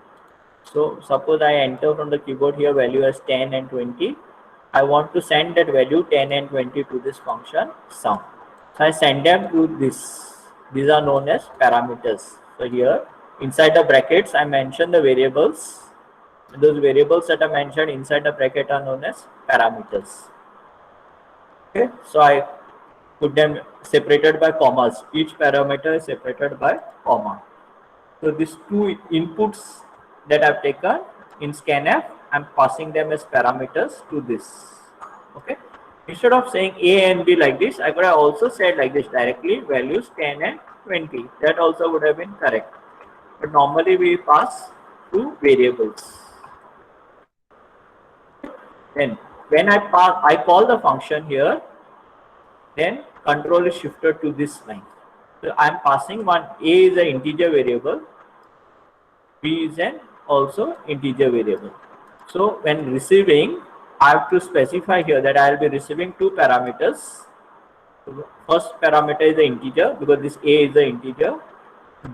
So suppose I enter from the keyboard here value as 10 and 20. I want to send that value 10 and 20 to this function sum. So I send them to this. These are known as parameters. So here inside the brackets I mention the variables. Those variables that are mentioned inside the bracket are known as parameters. Okay, so I put them separated by commas. Each parameter is separated by comma. So these two inputs that I've taken in scanf, I'm passing them as parameters to this. Okay. Instead of saying A and B like this, I could have also said like this directly values 10 and 20. That also would have been correct. But normally we pass to variables. Then when I call the function here, then control is shifted to this line. So I am passing one. A is an integer variable, B is an also integer variable. So when receiving, I have to specify here that I will be receiving two parameters. First parameter is the integer because this A is the integer.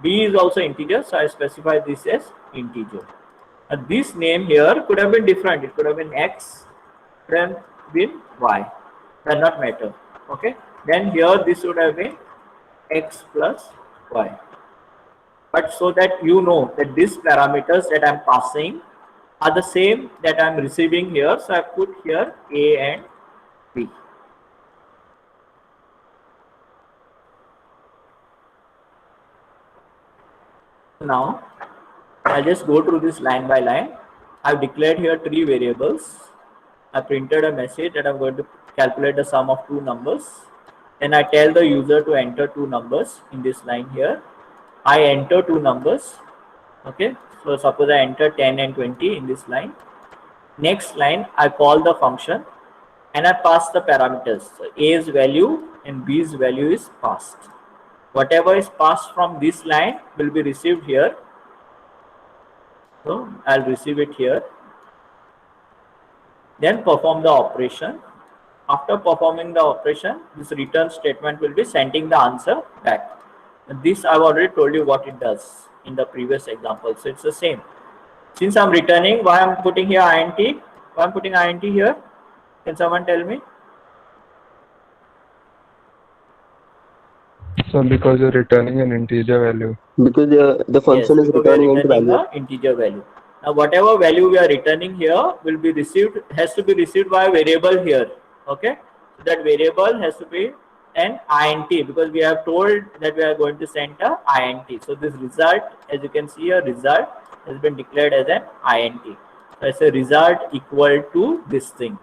B is also integer, so I specify this as integer. And this name here could have been different. It could have been X, could have been Y. Does not matter. Okay. Then here this would have been X plus Y. But so that you know that these parameters that I am passing are the same that I am receiving here. So I put here A and B. Now I'll just go through this line by line. I've declared here three variables. I printed a message that I'm going to calculate the sum of two numbers. Then I tell the user to enter two numbers in this line here. I enter two numbers. Okay. So suppose I enter 10 and 20 in this line. Next line, I call the function and I pass the parameters. So A's value and B's value is passed. Whatever is passed from this line will be received here. So I'll receive it here. Then perform the operation. After performing the operation, this return statement will be sending the answer back. And this I've already told you what it does in the previous example. So it's the same. Since I'm returning, why I'm putting here int? Why I'm putting int here? Can someone tell me? So because you're returning an integer value. Because the function Yes, is because we are returning into returning value. an integer value. Now whatever value we are returning here will be received, has to be received by a variable here. Okay, so that variable has to be an int because we have told that we are going to send a int. So this result, as you can see here, result has been declared as an int. So it's a result equal to this thing.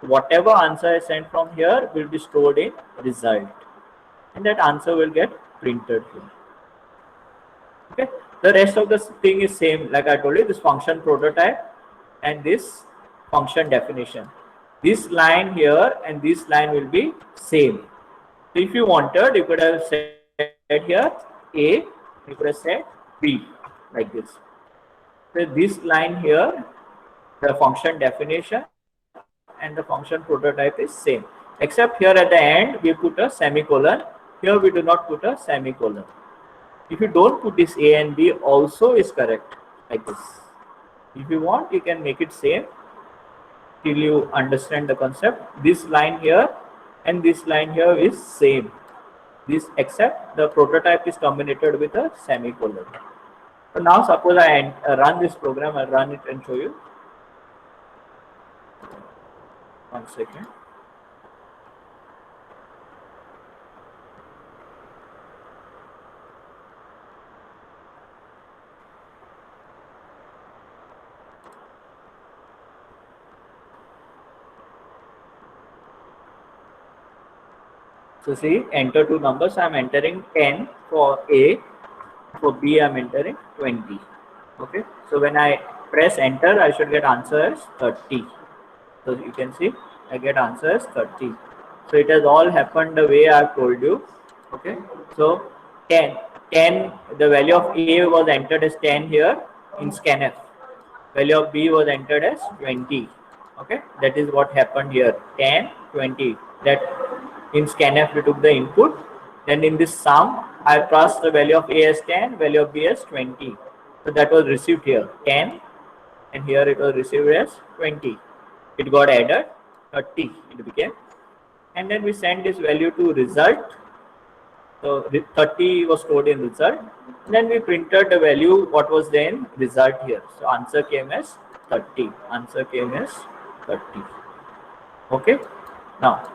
Whatever answer I sent from here will be stored in result, and that answer will get printed here. Okay, the rest of the thing is same. Like I told you, this function prototype and this function definition. This line here and this line will be same. So if you wanted, you could have said here A, you could have said B like this. So this line here, the function definition and the function prototype is same, except here at the end we put a semicolon. Here we do not put a semicolon. If you don't put this A and B also is correct like this. If you want, you can make it same till you understand the concept. This line here and this line here is same. This except the prototype is terminated with a semicolon. So now suppose I run this program, I'll run it and show you. 1 second. So see, enter two numbers. I am entering 10 for A. For B, I am entering 20. Okay. So when I press enter, I should get answer as 30. So you can see, I get answer as 30. So it has all happened the way I have told you. Okay. So 10, the value of A was entered as 10 here in scanf. Value of B was entered as 20. Okay. That is what happened here. 10, 20. That in scanf we took the input. Then in this sum, I passed the value of A as 10, value of B as 20. So that was received here 10, and here it was received as 20. It got added 30. It became, and then we send this value to result. So 30 was stored in result. And then we printed the value what was then result here. So answer came as 30. Answer came as 30. Okay. Now,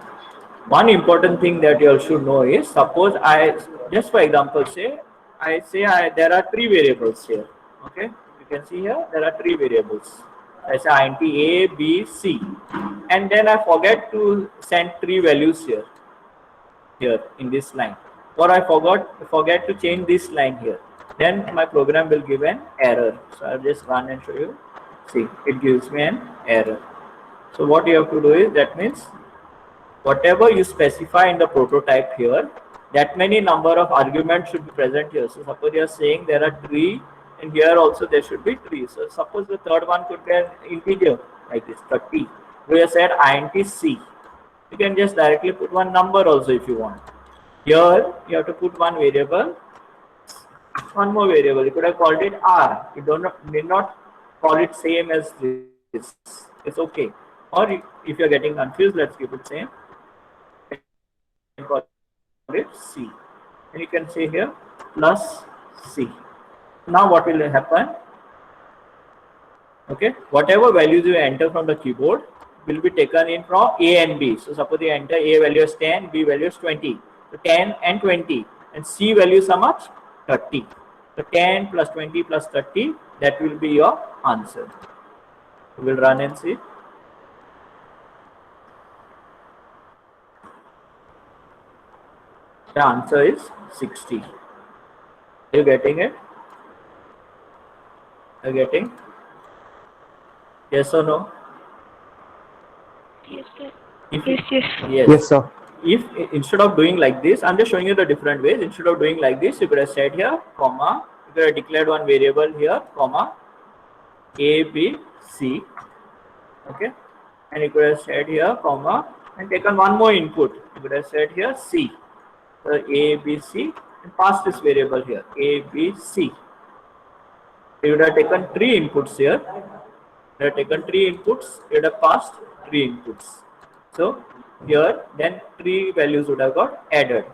one important thing that you all should know is, suppose I, just for example, there are three variables here. Okay, you can see here there are three variables. I say int A, B, C, and then I forget to send three values here in this line, or I forget to change this line here. Then my program will give an error. So I'll just run and show you. See, it gives me an error. So what you have to do is, that means whatever you specify in the prototype here, that many number of arguments should be present here. So suppose you are saying there are 3, and here also there should be 3. So suppose the third one could be an integer like this, 30. We have said int C. You can just directly put one number also if you want. Here you have to put one variable, one more variable. You could have called it R. You need not call it same as this. It's okay. Or if you are getting confused, let's keep it same. Call it C, and you can say here plus C. Now what will happen? Okay, whatever values you enter from the keyboard will be taken in from A and B. So suppose you enter A value is 10, B value is 20. So 10 and 20, and C value is how much? 30. So 10 plus 20 plus 30, that will be your answer. We will run and see. The answer is 60. Are you getting it? Are you getting? Yes or no? Yes, sir. If, Yes. Yes, sir. If instead of doing like this, I'm just showing you the different ways. Instead of doing like this, you could have said here, comma, you could have declared one variable here, comma, A, B, C. Okay. And you could have said here, comma, and taken one more input. You could have said here C. So A, B, C, and pass this variable here, A, B, C. You would have taken 3 inputs here. You have taken 3 inputs, you would have passed 3 inputs. So here, then 3 values would have got added.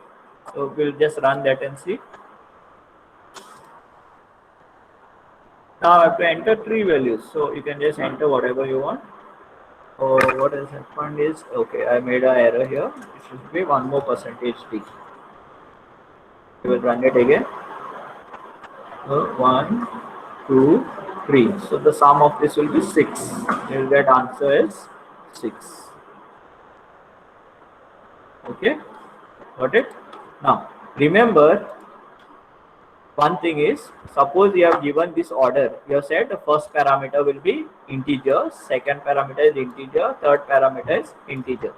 So we'll just run that and see. Now I have to enter 3 values. So you can just enter whatever you want. So what has happened is, okay, I made an error here. It should be one more %D. We will run it again. So 1, 2, 3. So the sum of this will be 6. You will get answer is 6. Okay, got it? Now remember, one thing is, suppose you have given this order. You have said the first parameter will be integer, second parameter is integer, third parameter is integer.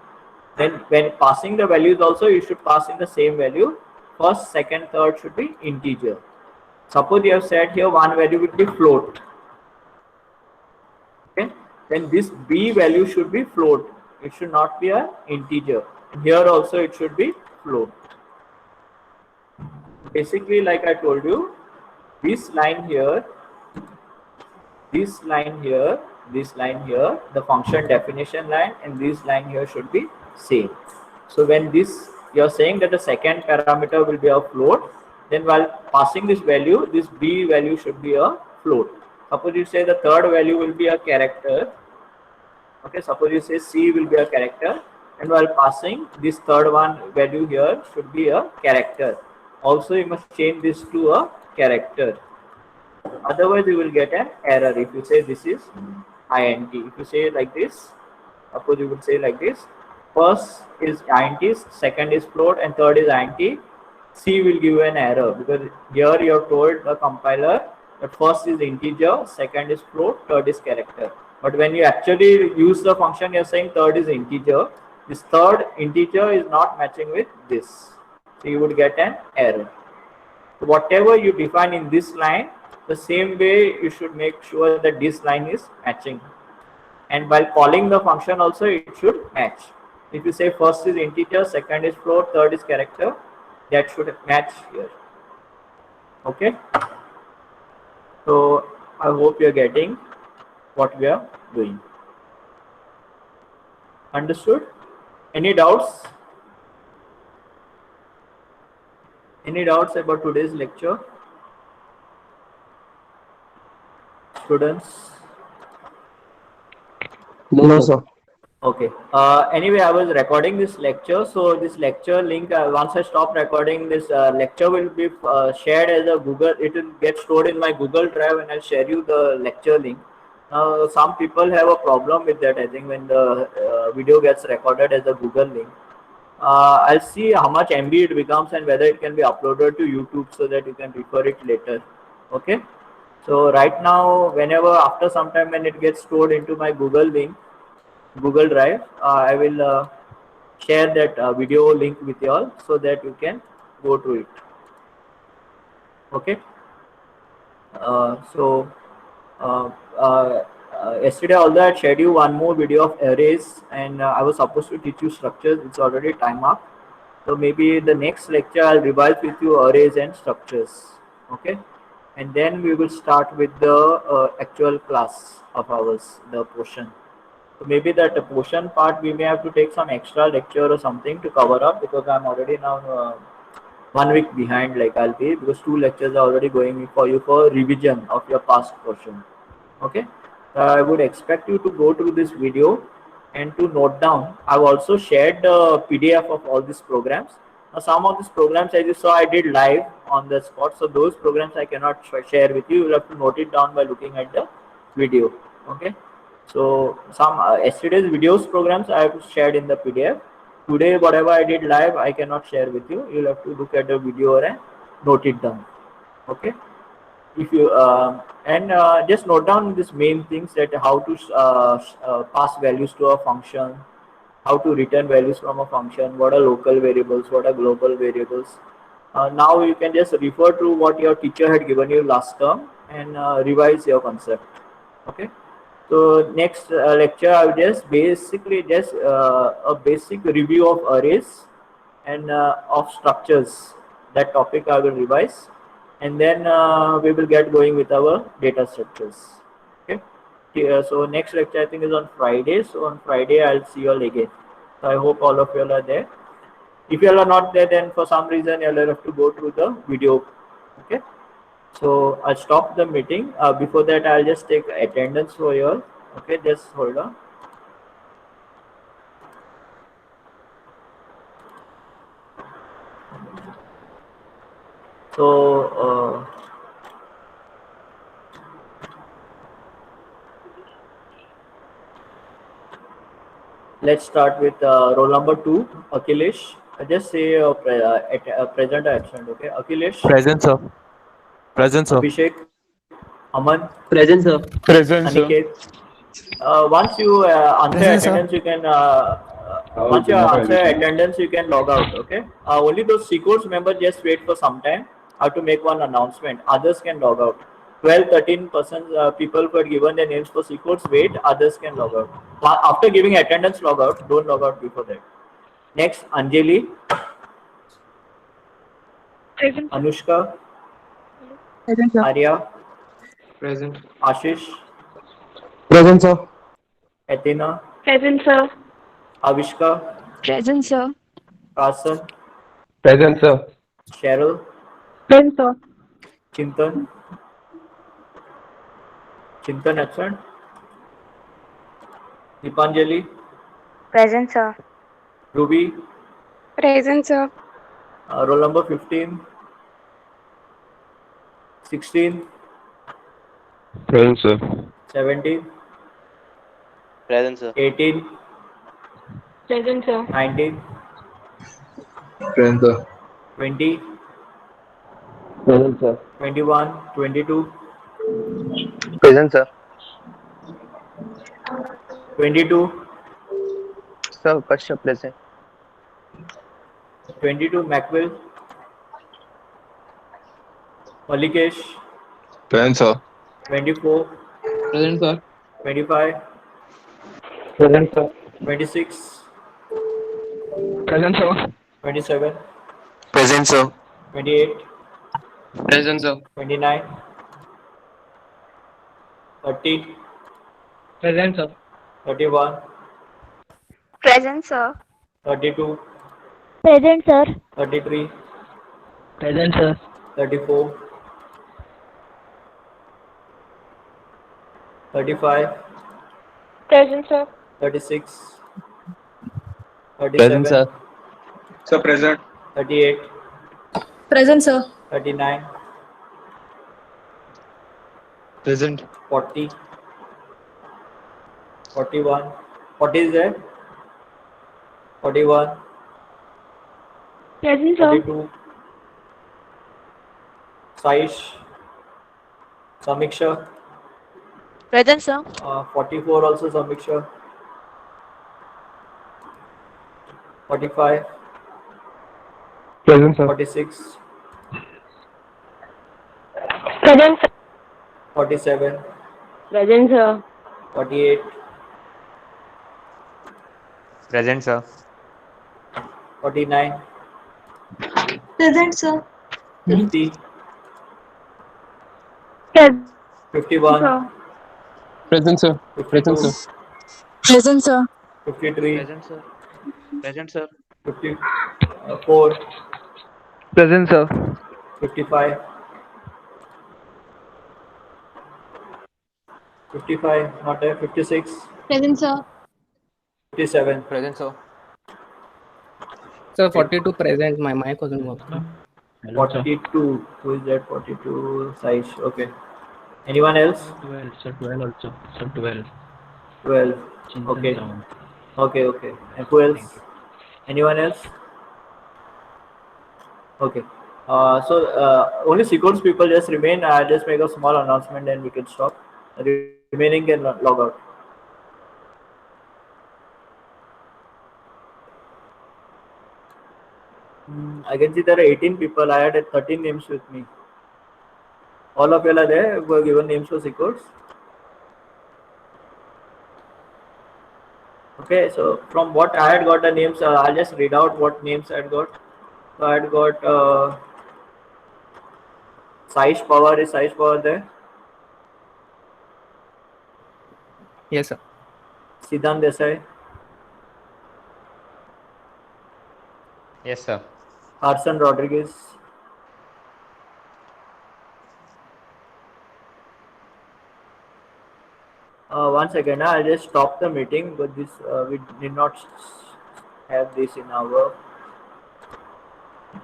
Then when passing the values also, you should pass in the same value. First, second, third should be integer. Suppose you have said here one value will be float. Okay, then this b value should be float. It should not be a integer. Here also it should be float. Basically, like I told you, this line here, this line here, this line here, the function definition line, and this line here should be same. So when this, you are saying that the second parameter will be a float, then while passing this value, this b value should be a float. Suppose you say the third value will be a character. Okay, suppose you say c will be a character, and while passing this third one value here should be a character. Also, you must change this to a character. Otherwise, you will get an error if you say this is int. If you say like this, suppose you would say like this: first is int, second is float, and third is int. C will give you an error because here you have told the compiler that first is integer, second is float, third is character. But when you actually use the function, you are saying third is integer. This third integer is not matching with this. So you would get an error. So whatever you define in this line, the same way you should make sure that this line is matching. And while calling the function also, it should match. If you say first is integer, second is float, third is character, that should match here. Okay. So I hope you are getting what we are doing. Understood? Any doubts? Any doubts about today's lecture? Students? No, sir. Okay. Anyway, I was recording this lecture. So this lecture link, once I stop recording, this lecture will be shared as a Google. It will get stored in my Google Drive, and I'll share you the lecture link. Now, some people have a problem with that. I think when the video gets recorded as a Google link, I'll see how much MB it becomes and whether it can be uploaded to YouTube so that you can refer it later. Okay. So right now, whenever after some time when it gets stored into my Google Drive, I will share that video link with you all so that you can go to it. Okay. Yesterday although I shared you one more video of arrays, and I was supposed to teach you structures. It's already time up. So maybe the next lecture I'll revise with you arrays and structures. Okay. And then we will start with the actual class of ours, the portion. So maybe that portion part we may have to take some extra lecture or something to cover up, because I'm already now 1 week behind, like I'll be, because 2 lectures are already going for you for revision of your past portion. Okay. I would expect you to go through this video and to note down. I've also shared the PDF of all these programs. Now, some of these programs, as you saw, I did live on the spot. So those programs I cannot share with you. You'll have to note it down by looking at the video. Okay. So some yesterday's videos programs I have shared in the PDF. Today, whatever I did live, I cannot share with you. You'll have to look at the video and note it down. Okay. If you just note down these main things, that how to pass values to a function, how to return values from a function, what are local variables, what are global variables. Now you can just refer to what your teacher had given you last term and revise your concept. Okay. So next lecture I will just basically just a basic review of arrays and of structures. That topic I will revise, and then we will get going with our data structures. Okay. So next lecture I think is on Friday. So on Friday I'll see you all again. So I hope all of you all are there. If you all are not there, then for some reason you all have to go through the video. Okay. So I'll stop the meeting. Before that, I'll just take attendance for you all. Okay, just hold on. So let's start with roll number 2, Akhilesh. Just say present or absent. Okay, Akhilesh. Present, sir. Present, sir. Abhishek, Aman, Present, sir. Present, sir. Aniket. Once you answer Present, sir. attendance, you can once you answer attendance, you can log out. Okay. Only those C course members just wait for some time. I have to make one announcement. Others can log out. 12-13% people who had given their names for C course wait. Others can log out. After giving attendance, log out. Don't log out before that. Next, Anjali, Present. Anushka, Present, sir. Arya, Present. Ashish, Present, sir. Athena, Present, sir. Avishka, Present, sir. Carson, Present, sir. Cheryl, Present, sir. Chintan, Chintan absent, Deepanjali, Present, sir. Ruby, Present, sir. roll number 15, 16, Present, sir. 17, Present, sir. 18, Present, sir. 19, Present, sir. 20, Present, sir. 21, 22, Present, sir. 22, Sir, Kashyap present. 22, Macville, Malikesh, Present, sir. 24, Present, sir. 25, Present, sir. 26, Present, sir. 27, Present, sir. 28, Present, sir. 29, 30, Present, sir. 31, Present, sir. 32, Present, sir. 33, Present, sir. 34, 35, Present, sir. 36, Present, 37, sir. Sir, present. 38, Present, sir. 39, Present. 40, 41, 40 is there? 41, Present, sir. 42, Saish, Samiksha, Present, sir. 44 also Samiksha, 45, Present, sir. 46, Present, sir. 47, Present, sir. 48, Present, sir. 49, Present, sir. 50, Present, 51, sir. Present, sir. Present, 52, sir. Present, sir. 53, Present, sir. Present, sir. 54, Present, sir. 55, 55, not there, 56, Present, sir. 57, Present, sir. Sir, 42 present. My mic wasn't working. 42, who is that? 42, Saish, okay. Anyone else? 12, sir. 12 also. Sir, 12. 12, okay. Okay. And who else? Anyone else? Okay. Only sequence people just remain. I'll just make a small announcement and we can stop. Remaining can log out. I can see there are 18 people. I had 13 names with me. All of you are there who have given names for sequence. Okay, so from what I had got the names, I'll just read out what names I had got. So I had got Saish Pawar. Is Saish Pawar there? Yes, sir. Siddhant Desai, Yes, sir. Carson Rodriguez, one second, I'll just stop the meeting, but this we did not have this in our.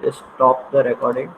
Just stop the recording.